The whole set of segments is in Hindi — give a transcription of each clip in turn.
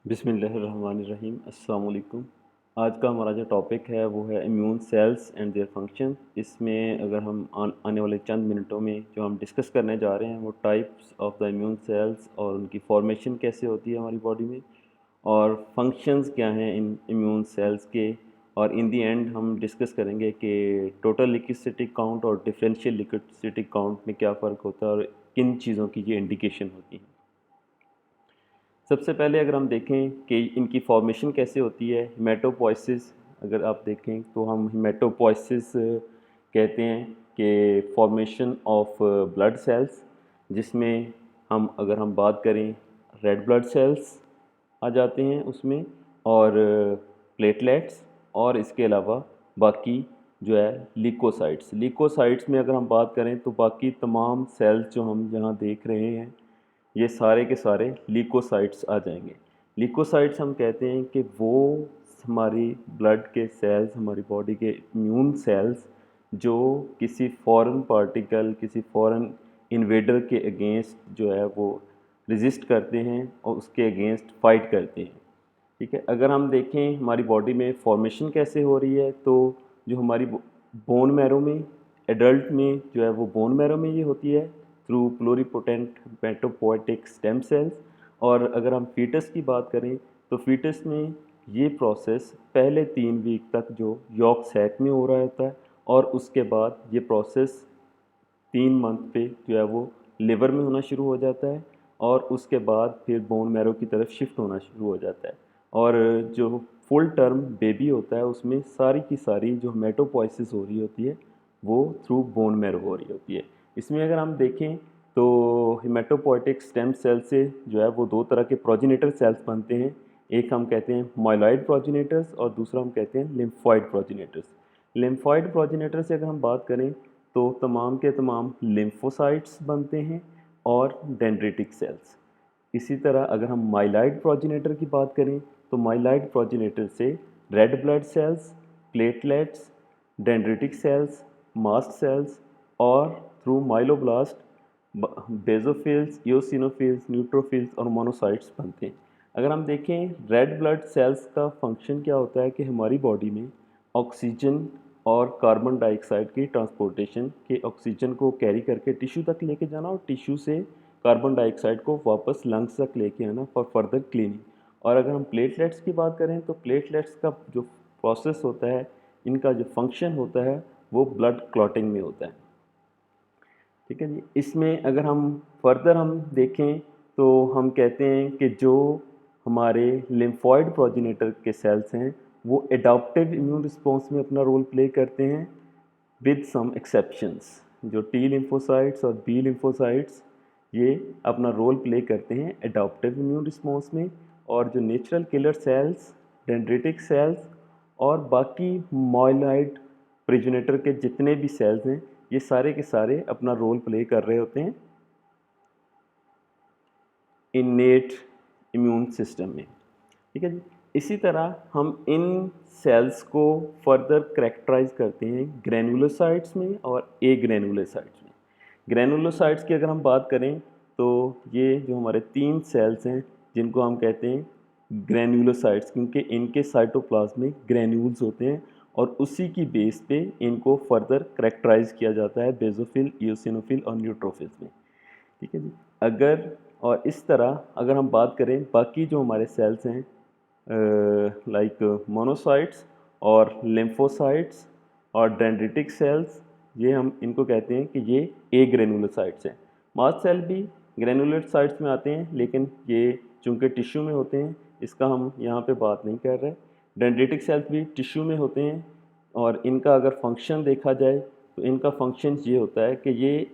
बिस्मिल्लाहिर्रहमानिर्रहीम अस्सलाम वालेकुम। आज का हमारा जो टॉपिक है वो है immune cells and their function. इसमें अगर हम आने वाले चंद मिनटों में जो हम डिस्कस करने जा रहे हैं वो types of the immune cells और उनकी फॉर्मेशन कैसे होती है हमारी बॉडी में और फंक्शंस क्या हैं इन इम्यून सेल्स के। और इन दी एंड हम डिस्कस करेंगे कि टोटल ल्यूकोसाइटिक काउंट और डिफरेंशियल ल्यूकोसाइटिक काउंट में क्या फ़र्क होता है और किन चीज़ों की ये इंडिकेशन होती है। सबसे पहले अगर हम देखें कि इनकी फॉर्मेशन कैसे होती है, हेमेटोपोइसिस अगर आप देखें तो हम हेमेटोपोइसिस कहते हैं कि फॉर्मेशन ऑफ ब्लड सेल्स, जिसमें अगर हम बात करें रेड ब्लड सेल्स आ जाते हैं उसमें और प्लेटलेट्स और इसके अलावा बाकी जो है ल्यूकोसाइट्स में अगर हम बात करें तो बाकी तमाम सेल्स जो हम यहाँ देख रहे हैं ये सारे के सारे ल्यूकोसाइट्स आ जाएंगे। ल्यूकोसाइट्स हम कहते हैं कि वो हमारी ब्लड के सेल्स, हमारी बॉडी के इम्यून सेल्स जो किसी फॉरेन पार्टिकल, किसी फॉरेन इन्वेडर के अगेंस्ट जो है वो रेजिस्ट करते हैं और उसके अगेंस्ट फाइट करते हैं। ठीक है, अगर हम देखें हमारी बॉडी में फॉर्मेशन कैसे हो रही है तो जो हमारी बोन मैरो में, एडल्ट में जो है वो बोन मैरो में ये होती है थ्रू प्लूरिपोटेंट मेटोपोइटिक स्टेम सेल्स। और अगर हम फीटस की बात करें तो फीटस में ये प्रोसेस पहले 3 वीक तक जो यॉर्क सैक में हो रहा होता है और उसके बाद ये प्रोसेस 3 मंथ पे जो है वो लिवर में होना शुरू हो जाता है और उसके बाद फिर बोन मैरो की तरफ शिफ्ट होना शुरू हो जाता है। और जो फुल टर्म बेबी होता है उसमें सारी की सारी जो हेमेटोपोइसिस हो रही होती है वो थ्रू बोन मैरो हो रही होती है। इसमें अगर हम देखें तो हेमेटोपोइटिक स्टेम सेल से जो है वो 2 तरह के प्रोजेनेटर सेल्स बनते हैं। एक हम कहते हैं माइलॉइड प्रोजेनेटर्स और दूसरा हम कहते हैं लिम्फॉइड प्रोजेनेटर्स। लिम्फॉइड प्रोजेनेटर से अगर हम बात करें तो तमाम के तमाम लिम्फोसाइट्स बनते हैं और डेंड्रिटिक सेल्स। इसी तरह अगर हम माइलॉइड प्रोजेनेटर की बात करें तो माइलॉइड प्रोजेनेटर से red blood cells, platelets, dendritic cells, mast cells और through myeloblast basophils, eosinophils, neutrophils और मोनोसाइट्स बनते हैं। अगर हम देखें रेड ब्लड सेल्स का फंक्शन क्या होता है कि हमारी बॉडी में ऑक्सीजन और कार्बन डाइऑक्साइड की ट्रांसपोर्टेशन के ऑक्सीजन को कैरी करके टिश्यू तक लेके जाना और टिश्यू से कार्बन डाइऑक्साइड को वापस लंग्स तक लेके आना फॉर फर्दर क्लीनिंग। और अगर हम प्लेटलेट्स की बात करें तो प्लेटलेट्स का जो प्रोसेस होता है, इनका जो फंक्शन होता है वो ब्लड क्लॉटिंग में होता है। ठीक है जी। इसमें अगर हम फर्दर हम देखें तो हम कहते हैं कि जो हमारे लिम्फॉइड प्रोजेनेटर के सेल्स हैं वो एडाप्टिव इम्यून रिस्पॉन्स में अपना रोल प्ले करते हैं विद सम एक्सेप्शंस। जो टी लिम्फोसाइट्स और बी लिम्फोसाइट्स ये अपना रोल प्ले करते हैं एडाप्टिव इम्यून रिस्पॉन्स में। और जो natural killer sales, dendritic cells और बाकी मॉइलॉइड प्रोजेनेटर के जितने भी सेल्स हैं ये सारे के सारे अपना रोल प्ले कर रहे होते हैं इनेट इम्यून सिस्टम में। ठीक है जी। इसी तरह हम इन सेल्स को फर्दर करेक्टराइज करते हैं ग्रेनुलोसाइट्स में और ए ग्रेनुलोसाइट्स में। ग्रेनुलोसाइट्स की अगर हम बात करें तो ये जो हमारे 3 सेल्स हैं जिनको हम कहते हैं ग्रेनुलोसाइट्स, क्योंकि इनके साइटोप्लाज्म में ग्रेन्यूल्स होते हैं और उसी की बेस पे इनको फर्दर करेक्टराइज किया जाता है बेजोफिल, इओसिनोफिल और न्यूट्रोफिल्स में। ठीक है जी। अगर और इस तरह अगर हम बात करें बाकी जो हमारे सेल्स हैं लाइक मोनोसाइट्स और लिम्फोसाइट्स और डेंड्रिटिक सेल्स, ये हम इनको कहते हैं कि ये ए ग्रेनुलोसाइट्स हैं। मास्ट सेल भी ग्रेनुलोसाइट्स में आते हैं लेकिन ये चूँकि टिश्यू में होते हैं इसका हम यहाँ पे बात नहीं कर रहे। डेंड्रिटिक सेल्स भी टिश्यू में होते हैं और इनका अगर फंक्शन देखा जाए तो इनका फंक्शन ये होता है कि ये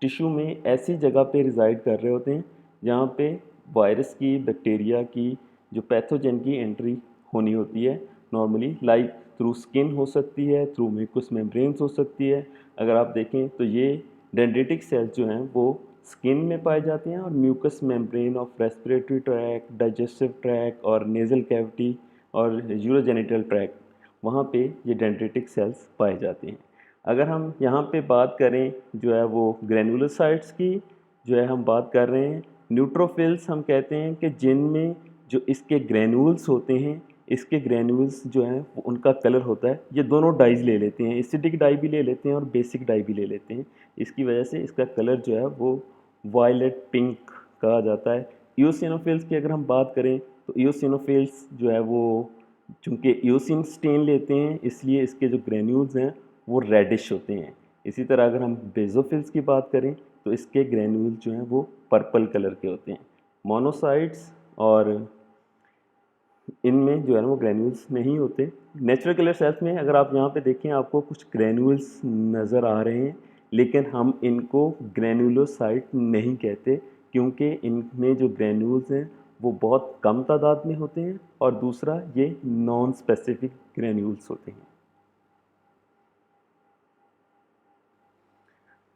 टिश्यू में ऐसी जगह पे रिज़ाइड कर रहे होते हैं जहाँ पे वायरस की, बैक्टीरिया की, जो पैथोजन की एंट्री होनी होती है नॉर्मली, लाइक थ्रू स्किन हो सकती है, थ्रू म्यूकस मेम्ब्रेन्स हो सकती है। अगर आप देखें तो ये डेंड्रिटिक सेल्स जो हैं वो स्किन में पाए जाते हैं और mucus membrane of respiratory tract, digestive tract और नेज़ल कैविटी और यूरोजेनिटल ट्रैक, वहाँ पे ये डेंड्रिटिक सेल्स पाए जाते हैं। अगर हम यहाँ पे बात करें जो है वो ग्रेनुलोसाइट्स की जो है हम बात कर रहे हैं। न्यूट्रोफिल्स हम कहते हैं कि जिनमें जो इसके ग्रेन्यूल्स होते हैं, इसके ग्रेन्यूल्स जो हैं वो उनका कलर होता है, ये दोनों डाइज ले लेते हैं, एसिडिक डाई भी ले लेते हैं और बेसिक डाई भी ले लेते हैं। इसकी वजह से इसका कलर जो है वो वायलेट पिंक कहा जाता है। इओसिनोफिल्स की अगर हम बात करें तो इओसिनोफिल्स जो है वो चूँकि इओसिन स्टेन लेते हैं, इसलिए इसके जो ग्रेन्यूल्स हैं वो रेडिश होते हैं। इसी तरह अगर हम बेसोफिल्स की बात करें तो इसके ग्रेन्यूल्स जो हैं वो पर्पल कलर के होते हैं। मोनोसाइट्स और इनमें जो है ना वो ग्रेन्यूल्स नहीं होते। नेचुरल किलर सेल्स में अगर आप यहाँ पे देखें आपको कुछ ग्रेन्यूल्स नज़र आ रहे हैं, लेकिन हम इनको ग्रेन्युलोसाइट नहीं कहते, क्योंकि इनमें जो ग्रेन्यूल्स हैं वो बहुत कम तादाद में होते हैं और दूसरा ये नॉन स्पेसिफिक ग्रेन्यूल्स होते हैं।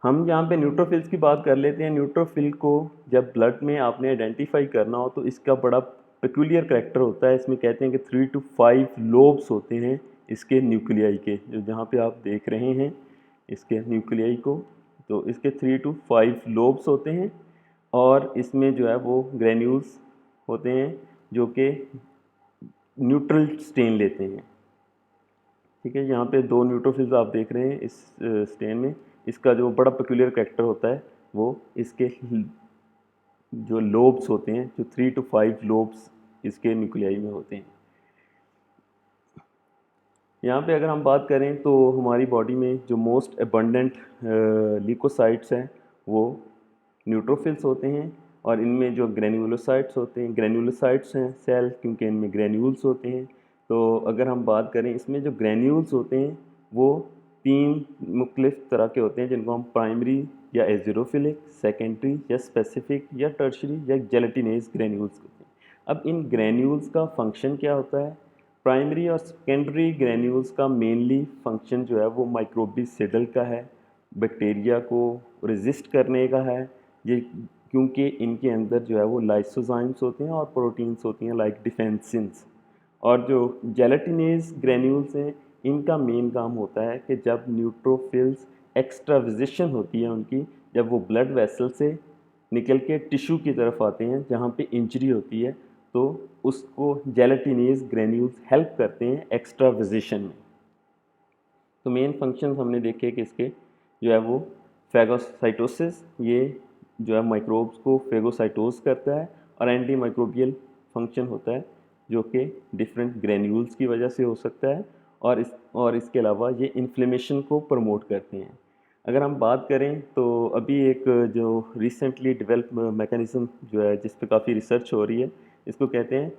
हम यहाँ पे न्यूट्रोफिल्स की बात कर लेते हैं। न्यूट्रोफिल को जब ब्लड में आपने आइडेंटिफाई करना हो तो इसका बड़ा पेक्यूलियर करैक्टर होता है। इसमें कहते हैं कि 3 to 5 लोब्स होते हैं इसके न्यूक्लियाई के, जो जहाँ पे आप देख रहे हैं इसके न्यूक्लियाई को, तो इसके 3 to 5 लोब्स होते हैं और इसमें जो है वो ग्रेन्यूल्स होते हैं जो कि न्यूट्रल स्टेन लेते हैं। ठीक है, यहाँ पे 2 न्यूट्रोफिल्स आप देख रहे हैं इस स्टेन में। इसका जो बड़ा पेक्यूलियर कैरेक्टर होता है वो इसके जो लोब्स होते हैं, जो 3 to 5 लोब्स इसके न्यूक्लियाई में होते हैं। यहाँ पे अगर हम बात करें तो हमारी बॉडी में जो मोस्ट एबंडेंट ल्यूकोसाइट्स हैं वो न्यूट्रोफिल्स होते हैं और इनमें जो ग्रेन्युलोसाइट्स होते हैं, ग्रेन्युलोसाइट्स हैं सेल क्योंकि इनमें ग्रेन्यूल्स होते हैं। तो अगर हम बात करें इसमें जो ग्रेन्यूल्स होते हैं वो 3 मुख्तलिफ तरह के होते हैं, जिनको हम प्राइमरी या एज़िरोफिलिक, सेकेंडरी या स्पेसिफिक या टर्शरी या जेलेटिनेज ग्रेन्यूल्स होते हैं। अब इन ग्रेन्यूल्स का फंक्शन क्या होता है? प्राइमरी और सेकेंडरी ग्रेन्यूल्स का मेनली फंक्शन जो है वो माइक्रोबिसिडल का है, बैक्टीरिया को रेजिस्ट करने का है। ये क्योंकि इनके अंदर जो है वो लाइसोजाइम्स होते हैं और प्रोटीन्स होती हैं लाइक डिफेंसिन्स। और जो जेलेटिनेज ग्रेन्यूल्स हैं इनका मेन काम होता है कि जब न्यूट्रोफिल्स एक्स्ट्राविजेशन होती है उनकी, जब वो ब्लड वेसल से निकल के टिश्यू की तरफ आते हैं जहाँ पे इंजरी होती है, तो उसको जेलेटिनेज ग्रेन्यूल्स हेल्प करते हैं एक्स्ट्राविजेशन में। तो मेन फंक्शन हमने देखे कि इसके जो है वो फेगोसाइटोसिस, ये जो है माइक्रोब्स को फेगोसाइटोज करता है, और एंटी माइक्रोबियल फंक्शन होता है जो कि डिफरेंट ग्रेन्यूल्स की वजह से हो सकता है, और इसके अलावा ये इन्फ्लेमेशन को प्रमोट करते हैं। अगर हम बात करें तो अभी एक जो रिसेंटली डेवलप मैकेनिज़्म जो है जिस पे काफ़ी रिसर्च हो रही है, इसको कहते हैं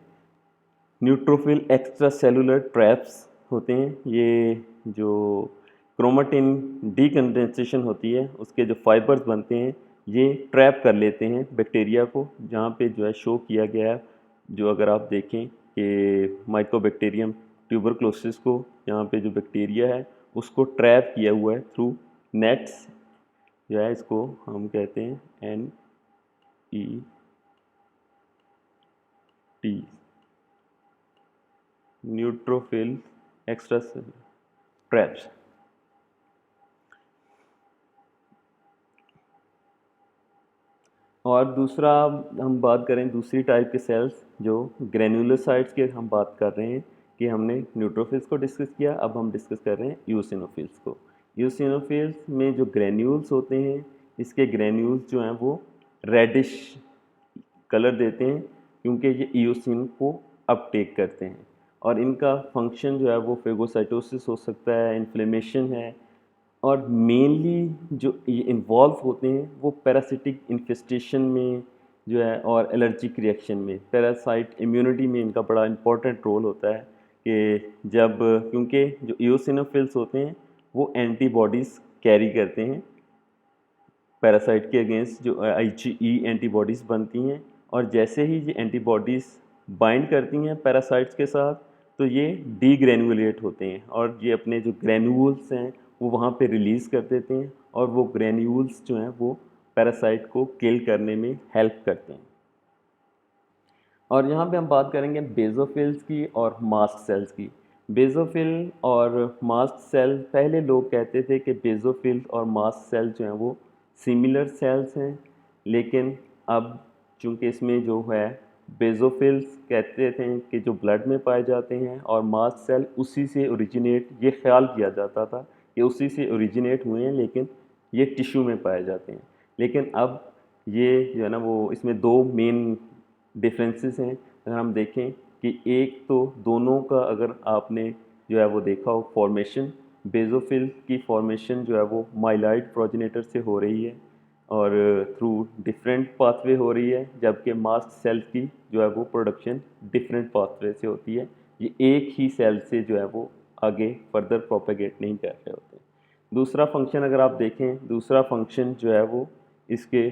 न्यूट्रोफिल एक्स्ट्रा सेलुलर ट्रैप्स होते हैं। ये जो क्रोमेटिन डीकंडेंसेशन होती है उसके जो फाइबर्स बनते हैं ये ट्रैप कर लेते हैं बैक्टीरिया को, जहाँ पे जो है शो किया गया है, जो अगर आप देखें कि माइकोबैक्टीरियम ट्यूबरक्लोसिस को, यहाँ पे जो बैक्टीरिया है उसको ट्रैप किया हुआ है थ्रू नेट्स, जो है इसको हम कहते हैं NET, न्यूट्रोफिल एक्स्ट्रा ट्रैप्स। और दूसरा हम बात करें दूसरी टाइप के सेल्स जो ग्रेन्युलोसाइट्स के हम बात कर रहे हैं, कि हमने न्यूट्रोफिल्स को डिस्कस किया, अब हम डिस्कस कर रहे हैं यूसिनोफिल्स को। यूसिनोफिल्स में जो ग्रेन्यूल्स होते हैं, इसके ग्रेन्यूल्स जो हैं वो रेडिश कलर देते हैं क्योंकि ये ईओसिन को अपटेक करते हैं, और इनका फंक्शन जो है वो फेगोसाइटोसिस हो सकता है, इन्फ्लेमेशन है, और मेनली जो ये इन्वॉल्व होते हैं वो पैरासिटिक इन्फेस्टेशन में जो है और एलर्जिक रिएक्शन में, पैरासाइट इम्यूनिटी में इनका बड़ा इंपॉर्टेंट रोल होता है। कि जब क्योंकि जो इओसिनोफिल्स होते हैं वो एंटीबॉडीज़ कैरी करते हैं पैरासाइट के अगेंस्ट, जो IgE एंटीबॉडीज़ बनती हैं, और जैसे ही ये एंटीबॉडीज़ बाइंड करती हैं पैरासाइट्स के साथ तो ये डीग्रेनुलेट होते हैं और ये अपने जो ग्रेन्यूल्स हैं वो वहाँ पे रिलीज़ कर देते हैं, और वो ग्रेन्यूल्स जो हैं वो पैरासाइट को किल करने में हेल्प करते हैं। और यहाँ पे हम बात करेंगे बेसोफिल्स की और मास्ट सेल्स की। बेसोफिल और मास्ट सेल, पहले लोग कहते थे कि बेसोफिल और मास्ट सेल जो हैं वो सिमिलर सेल्स हैं, लेकिन अब चूँकि इसमें जो है बेसोफिल्स कहते थे कि जो ब्लड में पाए जाते हैं, और मास्ट सेल उसी से ओरिजिनेट, ये ख्याल किया जाता था कि उसी से ओरिजिनेट हुए हैं, लेकिन ये टिश्यू में पाए जाते हैं। लेकिन अब ये जो है ना वो इसमें दो मेन डिफरेंसेस हैं। अगर हम देखें कि एक तो दोनों का अगर आपने जो है वो देखा हो फॉर्मेशन, बेसोफिल की फॉर्मेशन जो है वो माइलॉइड प्रोजेनेटर से हो रही है और थ्रू डिफरेंट पाथवे हो रही है, जबकि मास्ट सेल की जो है वो प्रोडक्शन डिफरेंट पाथवे से होती है। ये एक ही सेल से जो है वो आगे फर्दर प्रोपेगेट नहीं कर रहे होते। दूसरा फंक्शन अगर आप देखें, दूसरा फंक्शन जो है वो इसके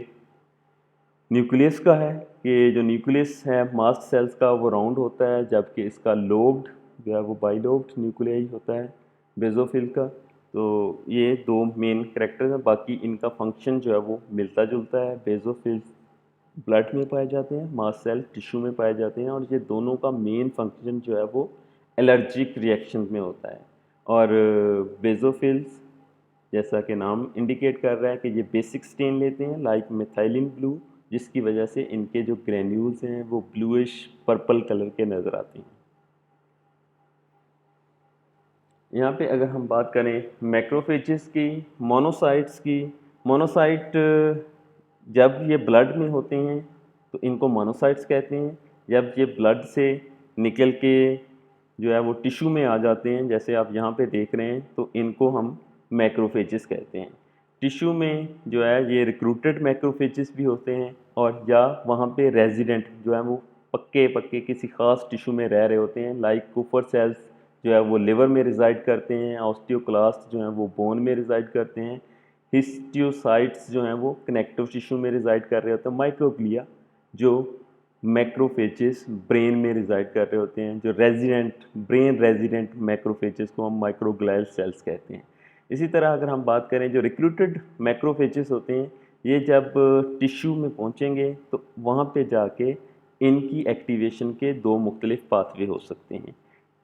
न्यूक्लियस का है कि जो न्यूक्लियस है मास्ट सेल्स का वो राउंड होता है, जबकि इसका लोब्ड जो है वो बाइलोब्ड न्यूक्लियाई होता है बेसोफिल का। तो ये दो मेन कैरेक्टर्स हैं, बाकी इनका फंक्शन जो है वो मिलता जुलता है। बेसोफिल ब्लड में पाए जाते हैं, मास्ट सेल टिश्यू में पाए जाते हैं, और ये दोनों का मेन फंक्शन जो है वो एलर्जिक रिएक्शन में होता है। और बेसोफिल्स जैसा कि नाम इंडिकेट कर रहा है कि ये बेसिक स्टेन लेते हैं लाइक मिथाइलिन ब्लू, जिसकी वजह से इनके जो ग्रेन्यूल्स हैं वो ब्लूइश पर्पल कलर के नज़र आते हैं। यहाँ पे अगर हम बात करें मैक्रोफेजेस की, मोनोसाइट्स की, मोनोसाइट जब ये ब्लड में होते हैं तो इनको मोनोसाइट्स कहते हैं। जब ये ब्लड से निकल के जो है वो टिश्यू में आ जाते हैं, जैसे आप यहाँ पे देख रहे हैं, तो इनको हम मैक्रोफेजेस कहते हैं। टिश्यू में जो है ये रिक्रूटेड मैक्रोफेजेस भी होते हैं, और या वहाँ पे रेजिडेंट जो है वो पक्के पक्के किसी खास टिश्यू में रह रहे होते हैं, लाइक कुफर सेल्स जो है वो लिवर में रिजाइड करते हैं, ऑस्टियोक्लास्ट जो हैं वो बोन में रिजाइड करते हैं, हिस्टियोसाइट्स जो हैं वो कनेक्टिव टिश्यू में रिजाइड कर रहे होते हैं, माइक्रोग्लिया जो मैक्रोफेजेस ब्रेन में रिजाइड कर रहे होते हैं, जो रेजिडेंट ब्रेन रेजिडेंट मैक्रोफेजेस को हम माइक्रोग्लाइल सेल्स कहते हैं। इसी तरह अगर हम बात करें जो रिक्रूटेड मैक्रोफेजेस होते हैं, ये जब टिश्यू में पहुंचेंगे तो वहाँ पे जाके इनकी एक्टिवेशन के दो मुख्तलिफ पाथवे हो सकते हैं।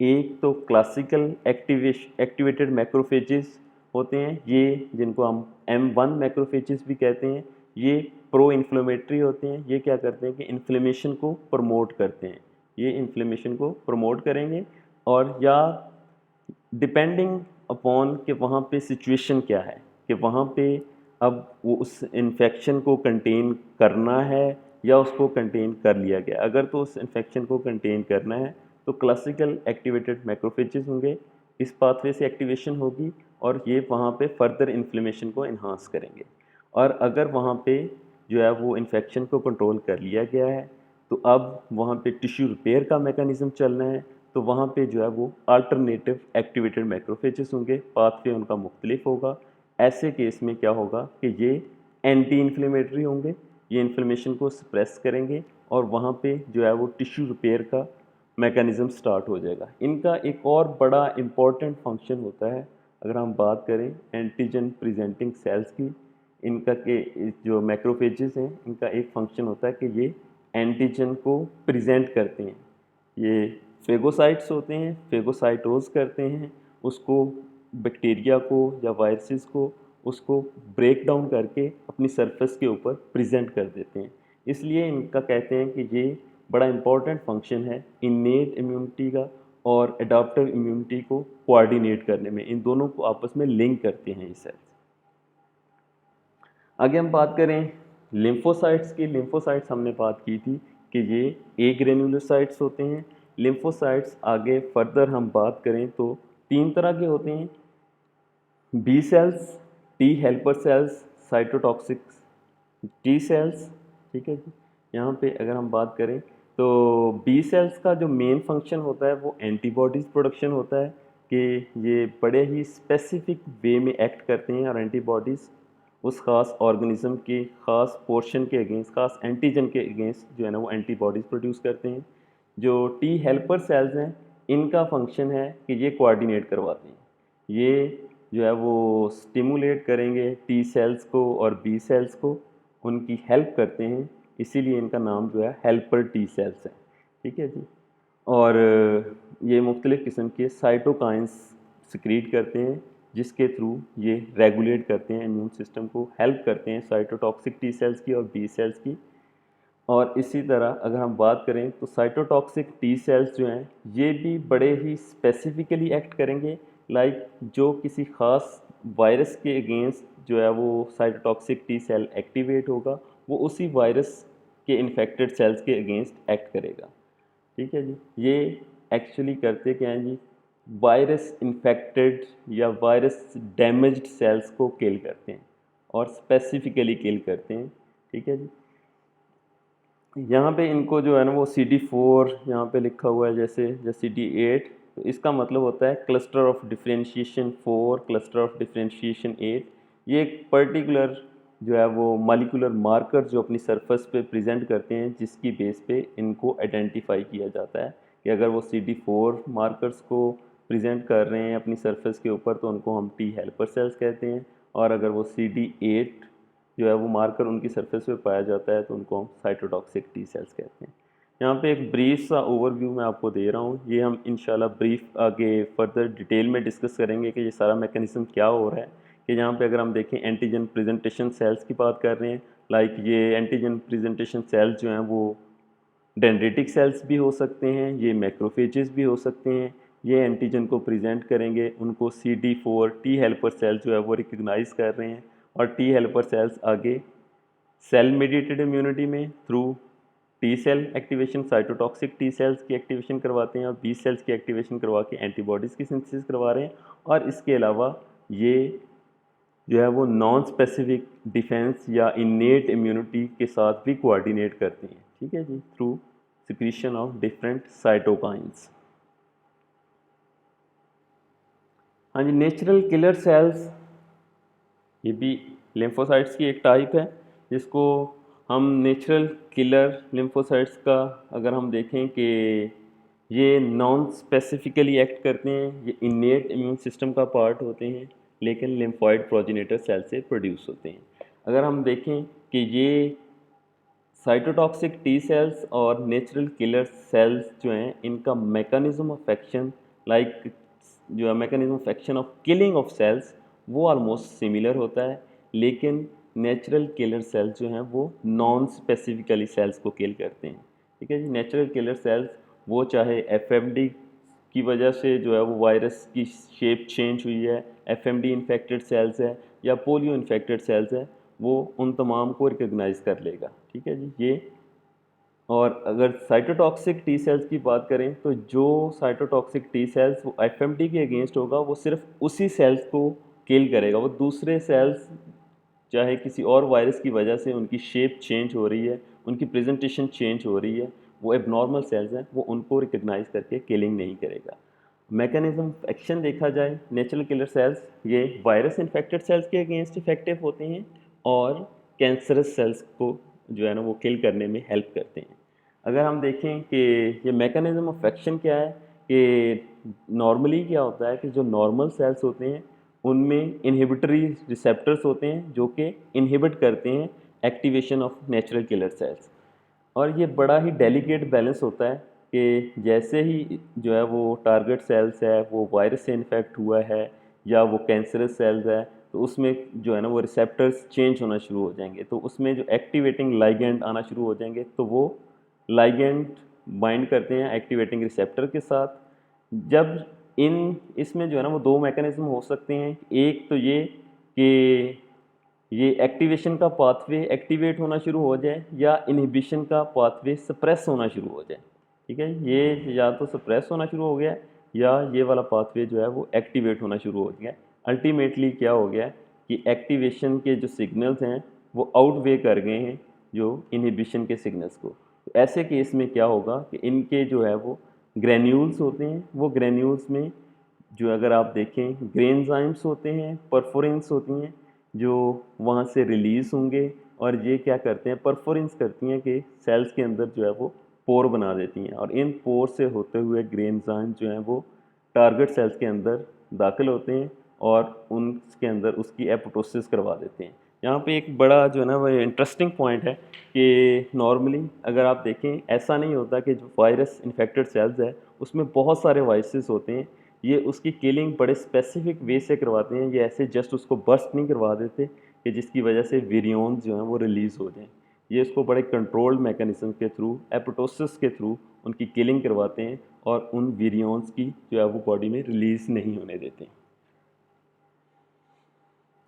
एक तो क्लासिकल एक्टिवेटेड मैक्रोफेजेस होते हैं, ये जिनको हम M1 मैक्रोफेजेस भी कहते हैं। ये प्रो इन्फ्लेमेटरी होते हैं। ये क्या करते हैं कि इन्फ्लेमेशन को प्रमोट करते हैं, ये इन्फ्लेमेशन को प्रमोट करेंगे, और या डिपेंडिंग अपॉन कि वहाँ पे सिचुएशन क्या है, कि वहाँ पे अब वो उस इन्फेक्शन को कंटेन करना है या उसको कंटेन कर लिया गया। अगर तो उस इन्फेक्शन को कंटेन करना है तो क्लासिकल एक्टिवेटेड मैक्रोफेजेस होंगे, इस पाथवे से एक्टिवेशन होगी और ये वहाँ पे फर्दर इन्फ्लेमेशन को इन्हांस करेंगे। और अगर वहाँ पे जो है वो इन्फेक्शन को कंट्रोल कर लिया गया है, तो अब वहाँ पे टिश्यू रिपेयर का मैकेनिज्म चलना है, तो वहाँ पे जो है वो अल्टरनेटिव एक्टिवेटेड मैक्रोफेजेस होंगे, पाथवे उनका मुख्तलिफ होगा। ऐसे केस में क्या होगा कि ये एंटी इन्फ्लेमेटरी होंगे, ये इन्फ्लेमेशन को सप्रेस करेंगे, और वहाँ पे जो है वो टिश्यू रिपेयर का मैकेनिज्म स्टार्ट हो जाएगा। इनका एक और बड़ा इम्पॉर्टेंट फंक्शन होता है, अगर हम बात करें एंटीजन प्रेजेंटिंग सेल्स की, इनका के जो मैक्रोफेजेस हैं इनका एक फंक्शन होता है कि ये एंटीजन को प्रेजेंट करते हैं। ये फेगोसाइट्स होते हैं, फेगोसाइटोज करते हैं उसको, बैक्टीरिया को या वायरसेस को, उसको ब्रेक डाउन करके अपनी सरफेस के ऊपर प्रेजेंट कर देते हैं। इसलिए इनका कहते हैं कि ये बड़ा इंपॉर्टेंट फंक्शन है इन्नेट इम्यूनिटी का और एडाप्टिव इम्यूनिटी को कोऑर्डिनेट करने में, इन दोनों को आपस में लिंक करते हैं ये सेल्स। आगे हम बात करें लिम्फोसाइट्स की। लिम्फोसाइट्स हमने बात की थी कि ये ए ग्रेन्युलोसाइट्स होते हैं। लिम्फोसाइट्स आगे फर्दर हम बात करें तो तीन तरह के होते हैं, B cells, T helper cells, cytotoxic T cells. ठीक है जी। यहाँ पे अगर हम बात करें तो बी सेल्स का जो मेन फंक्शन होता है वो एंटीबॉडीज़ प्रोडक्शन होता है, कि ये बड़े ही स्पेसिफिक वे में एक्ट करते हैं और एंटीबॉडीज़ उस ख़ास ऑर्गेनिज्म के ख़ास पोर्शन के अगेंस्ट, ख़ास एंटीजन के अगेंस्ट जो है ना वो एंटीबॉडीज़ प्रोड्यूस करते हैं। जो टी हेल्पर सेल्स हैं इनका फंक्शन है कि ये कोऑर्डिनेट करवाते हैं, ये जो है वो स्टिमुलेट करेंगे टी सेल्स को और बी सेल्स को, उनकी हेल्प करते हैं, इसीलिए इनका नाम जो है हेल्पर टी सेल्स है। ठीक है जी। और ये मुख्तलिफ़ किस्म के साइटोकाइंस सिक्रीट करते हैं, जिसके थ्रू ये रेगुलेट करते हैं इम्यून सिस्टम को, हेल्प करते हैं साइटोटॉक्सिक टी सेल्स की और बी सेल्स की। और इसी तरह अगर हम बात करें तो साइटोटॉक्सिक टी सेल्स जो हैं ये भी बड़े ही स्पेसिफिकली एक्ट करेंगे, लाइक जो किसी ख़ास वायरस के अगेंस्ट जो है वो साइटोटॉक्सिक टी सेल एक्टिवेट होगा, वो उसी वायरस के इन्फेक्टेड सेल्स के अगेंस्ट एक्ट करेगा। ठीक है जी। ये एक्चुअली करते क्या हैं जी, वायरस इन्फेक्टेड या वायरस डैमेज्ड सेल्स को किल करते हैं और स्पेसिफिकली किल करते हैं। ठीक है जी। यहाँ पे इनको जो है ना वो CD4 यहाँ पे लिखा हुआ है, जैसे CD8, तो इसका मतलब होता है cluster of differentiation 4, cluster of differentiation 8। ये एक पर्टिकुलर जो है वो मॉलिक्यूलर मार्कर जो अपनी सरफेस पे प्रेजेंट करते हैं, जिसकी बेस पे इनको आइडेंटिफाई किया जाता है कि अगर वो CD4 मार्कर्स को प्रेजेंट कर रहे हैं अपनी सरफेस के ऊपर तो उनको हम टी हेल्पर सेल्स कहते हैं, और अगर वो CD8 जो है वो मार्कर उनकी सरफेस पे पाया जाता है तो उनको हम साइटोटॉक्सिक टी सेल्स कहते हैं। यहाँ पे एक ब्रीफ सा ओवरव्यू मैं आपको दे रहा हूँ, ये हम इंशाल्लाह ब्रीफ आगे फर्दर डिटेल में डिस्कस करेंगे कि ये सारा मैकेनिज्म क्या हो रहा है। कि यहाँ पे अगर हम देखें एंटीजन प्रेजेंटेशन सेल्स की बात कर रहे हैं, लाइक ये एंटीजन प्रेजेंटेशन सेल्स जो हैं वो डेंड्रिटिक सेल्स भी हो सकते हैं, ये मैक्रोफेजेस भी हो सकते हैं। ये एंटीजन को प्रेजेंट करेंगे, उनको CD4 टी हेल्पर सेल्स जो है वो रिकग्नाइज कर रहे हैं, और टी हेल्पर सेल्स आगे सेल मेडिएटेड इम्यूनिटी में through T cell activation cytotoxic T cells की एक्टिवेशन करवाते हैं और बी सेल्स की एक्टिवेशन करवा के एंटीबॉडीज़ की सिंथेसिस करवा रहे हैं। और इसके अलावा ये जो है वो नॉन स्पेसिफिक डिफेंस या इनेट इम्यूनिटी के साथ भी कोऑर्डिनेट करते हैं। ठीक है जी, through secretion of different cytokines. हाँ जी, नेचुरल किलर सेल्स ये भी लिम्फोसाइट्स की एक टाइप है, जिसको हम नेचुरल किलर लिम्फोसाइट्स का अगर हम देखें कि ये नॉन स्पेसिफिकली एक्ट करते हैं, ये इनेट इम्यून सिस्टम का पार्ट होते हैं, लेकिन लिम्फॉइड प्रोजेनेटर सेल से प्रोड्यूस होते हैं। अगर हम देखें कि ये साइटोटॉक्सिक टी सेल्स और नेचुरल किलर सेल्स जो हैं इनका मैकेनिज्म ऑफ एक्शन, लाइक जो है mechanism of action of killing of cells, वो ऑलमोस्ट सिमिलर होता है, लेकिन नेचुरल किलर सेल्स जो हैं वो नॉन स्पेसिफिकली सेल्स को किल करते हैं। ठीक है जी। नेचुरल किलर सेल्स वो चाहे FMD की वजह से जो है वो वायरस की शेप चेंज हुई है, FMD इन्फेक्टेड सेल्स है या पोलियो इन्फेक्टेड सेल्स है, वो उन तमाम को रिकग्नाइज कर लेगा। ठीक है जी। ये और अगर साइटोटॉक्सिक टी सेल्स की बात करें तो जो साइटोटॉक्सिक टी सेल्स वो FMD के अगेंस्ट होगा, वो सिर्फ उसी सेल्स को किल करेगा। वो दूसरे सेल्स चाहे किसी और वायरस की वजह से उनकी शेप चेंज हो रही है, उनकी प्रेजेंटेशन चेंज हो रही है, वो एबनॉर्मल सेल्स हैं, वो उनको रिकग्नाइज करके किलिंग नहीं करेगा। मैकेनिज्म एक्शन देखा जाए, नेचुरल किलर सेल्स ये वायरस इन्फेक्टेड सेल्स के अगेंस्ट इफेक्टिव होते हैं और कैंसरस सेल्स को जो है ना वो किल करने में हेल्प करते हैं। अगर हम देखें कि ये मैकेनिज्म ऑफ एक्शन क्या है, कि नॉर्मली क्या होता है कि जो नॉर्मल सेल्स होते हैं उनमें इनहिबिटरी रिसेप्टर्स होते हैं जो कि इनहिबिट करते हैं activation of natural killer sales. और ये बड़ा ही डेलिकेट बैलेंस होता है कि जैसे ही जो है वो टारगेट सेल्स है वो वायरस से इन्फेक्ट हुआ है या वो कैंसरस सेल्स है, तो उसमें जो है ना वो रिसेप्टर्स चेंज होना शुरू हो जाएंगे, तो उसमें जो एक्टिवेटिंग लाइगेंड आना शुरू हो जाएंगे, तो वो लाइगेंड बाइंड करते हैं एक्टिवेटिंग रिसेप्टर के साथ। जब इन इसमें जो है ना वो दो मैकेनिज्म हो सकते हैं, एक तो ये कि ये एक्टिवेशन का पाथवे एक्टिवेट होना शुरू हो जाए या इनहिबिशन का पाथवे सप्रेस होना शुरू हो जाए। ठीक है, ये या तो सप्रेस होना शुरू हो गया या ये वाला पाथवे जो है वो एक्टिवेट होना शुरू हो गया। अल्टीमेटली क्या हो गया कि एक्टिवेशन के जो सिग्नल्स हैं वो आउटवे कर गए हैं जो इनहिबिशन के सिग्नल्स को। तो ऐसे केस में क्या होगा कि इनके जो है वो ग्रेन्यूल्स होते हैं, वो ग्रेन्यूल्स में जो अगर आप देखें ग्रेनजाइम्स होते हैं, परफोरेंस होती हैं जो वहाँ से रिलीज़ होंगे, और ये क्या करते हैं, परफोरेंस करती हैं कि सेल्स के अंदर जो है वो पोर बना देती हैं, और इन पोर से होते हुए ग्रेनजाइम जो हैं वो टारगेट सेल्स के अंदर दाखिल होते हैं और उनके अंदर उसकी एपोप्टोसिस करवा देते हैं। यहाँ पे एक बड़ा जो है ना वो इंटरेस्टिंग पॉइंट है कि नॉर्मली अगर आप देखें ऐसा नहीं होता कि जो वायरस इन्फेक्टेड सेल्स है उसमें बहुत सारे वायरसेस होते हैं, ये उसकी किलिंग बड़े स्पेसिफिक वे से करवाते हैं। ये ऐसे जस्ट उसको बर्स्ट नहीं करवा देते कि जिसकी वजह से वेरियंस जो हैं वो रिलीज़ हो जाएं। ये इसको बड़े कंट्रोल्ड मैकेनिज्म के थ्रू, एपोप्टोसिस के थ्रू उनकी किलिंग करवाते हैं और उन विरियंस की जो है वो बॉडी में रिलीज़ नहीं होने देते हैं।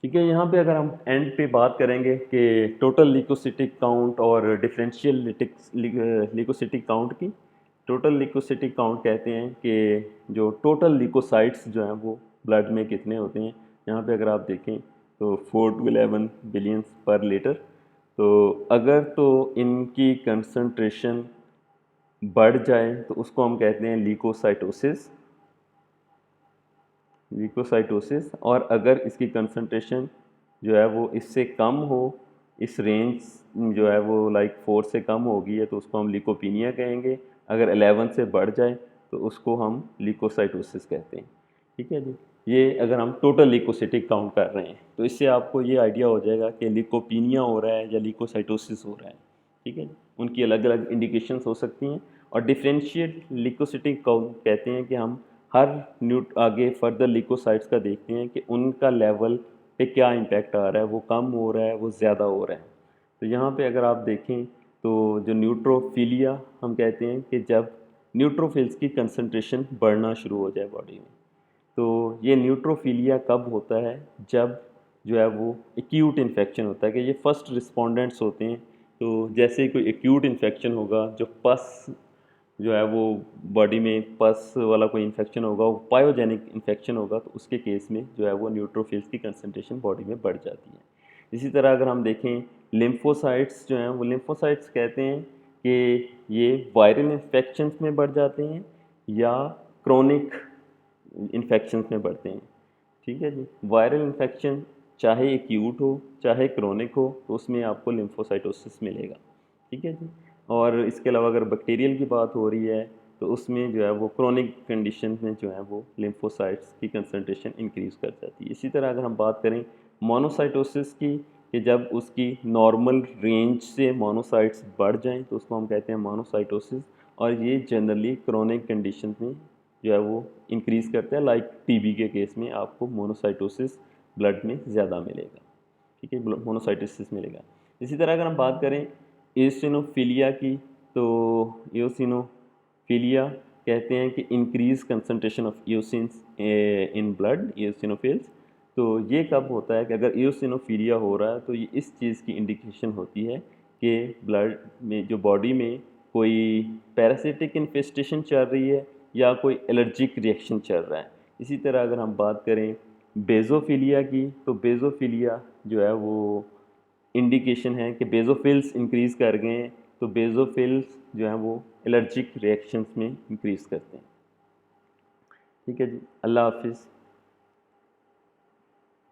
ठीक है, यहाँ पे अगर हम एंड पे बात करेंगे कि टोटल ल्यूकोसिटिक काउंट और डिफरेंशियल ल्यूकोसिटिक काउंट की। टोटल ल्यूकोसिटिक काउंट कहते हैं कि जो टोटल ल्यूकोसाइट्स जो हैं वो ब्लड में कितने होते हैं। यहाँ पे अगर आप देखें तो 4 to 11 बिलियंस पर लीटर। तो अगर तो इनकी कंसंट्रेशन बढ़ जाए तो उसको हम कहते हैं ल्यूकोसाइटोसिस। और अगर इसकी कंसंट्रेशन जो है वो इससे कम हो, इस रेंज जो है वो लाइक 4 से कम होगी है तो उसको हम ल्यूकोपीनिया कहेंगे। अगर 11 से बढ़ जाए तो उसको हम ल्यूकोसाइटोसिस कहते हैं। ठीक है जी, ये अगर हम टोटल ल्यूकोसिटिक काउंट कर रहे हैं तो इससे आपको ये आइडिया हो जाएगा कि ल्यूकोपीनिया हो रहा है या ल्यूकोसाइटोसिस हो रहा है। ठीक है, उनकी अलग अलग इंडिकेशंस हो सकती हैं। और डिफरेंशियल ल्यूकोसिटिक काउंट कहते हैं कि हम हर आगे फर्दर ल्यूकोसाइट्स का देखते हैं कि उनका लेवल पे क्या इम्पैक्ट आ रहा है, वो कम हो रहा है, वो ज़्यादा हो रहा है। तो यहाँ पे अगर आप देखें तो जो न्यूट्रोफिलिया हम कहते हैं कि जब न्यूट्रोफिल्स की कंसंट्रेशन बढ़ना शुरू हो जाए बॉडी में। तो ये न्यूट्रोफिलिया कब होता है, जब जो है वो एक्यूट इन्फेक्शन होता है कि ये फर्स्ट रिस्पोंडेंट्स होते हैं। तो जैसे ही कोई एक्यूट इन्फेक्शन होगा, जो पस जो है वो बॉडी में पस वाला कोई इन्फेक्शन होगा, वो पायोजेनिक इन्फेक्शन होगा, तो उसके केस में जो है वो न्यूट्रोफिल्स की कंसंट्रेशन बॉडी में बढ़ जाती है। इसी तरह अगर हम देखें लिम्फोसाइट्स जो हैं वो लिम्फोसाइट्स कहते हैं कि ये वायरल इन्फेक्शंस में बढ़ जाते हैं या क्रोनिक इन्फेक्शंस में बढ़ते हैं। ठीक है जी, वायरल इन्फेक्शन चाहे एक्यूट हो चाहे क्रोनिक हो तो उसमें आपको लिम्फोसाइटोसिस मिलेगा। ठीक है जी, और इसके अलावा अगर बैक्टीरियल की बात हो रही है तो उसमें जो है वो क्रोनिक कंडीशन में जो है वो लिम्फोसाइट्स की कंसंट्रेशन इंक्रीज़ कर जाती है। इसी तरह अगर हम बात करें मोनोसाइटोसिस की, कि जब उसकी नॉर्मल रेंज से मोनोसाइट्स बढ़ जाएं तो उसको हम कहते हैं मोनोसाइटोसिस। और ये जनरली क्रोनिक कंडीशन में जो है वो इंक्रीज़ करता है, लाइक टीबी के केस में आपको मोनोसाइटोसिस ब्लड में ज़्यादा मिलेगा। ठीक है, मोनोसाइटोसिस मिलेगा। इसी तरह अगर हम बात करें एओसिनोफिलिया की, तो एओसिनोफिलिया कहते हैं कि increase concentration of eosins in blood, eosinophils. तो ये कब होता है कि अगर एओसिनोफिलिया हो रहा है तो ये इस चीज़ की इंडिकेशन होती है कि ब्लड में जो बॉडी में कोई पैरासिटिक इन्फेस्टेशन चल रही है या कोई एलर्जिक रिएक्शन चल रहा है। इसी तरह अगर हम बात करें बेज़ोफिलिया की, तो बेज़ोफिलिया जो है वो इंडिकेशन है कि बेज़ोफिल्स इंक्रीज़ कर गए हैं, तो बेज़ोफिल्स जो हैं वो एलर्जिक रिएक्शंस में इंक्रीज़ करते हैं। ठीक है जी, अल्लाह हाफिज़।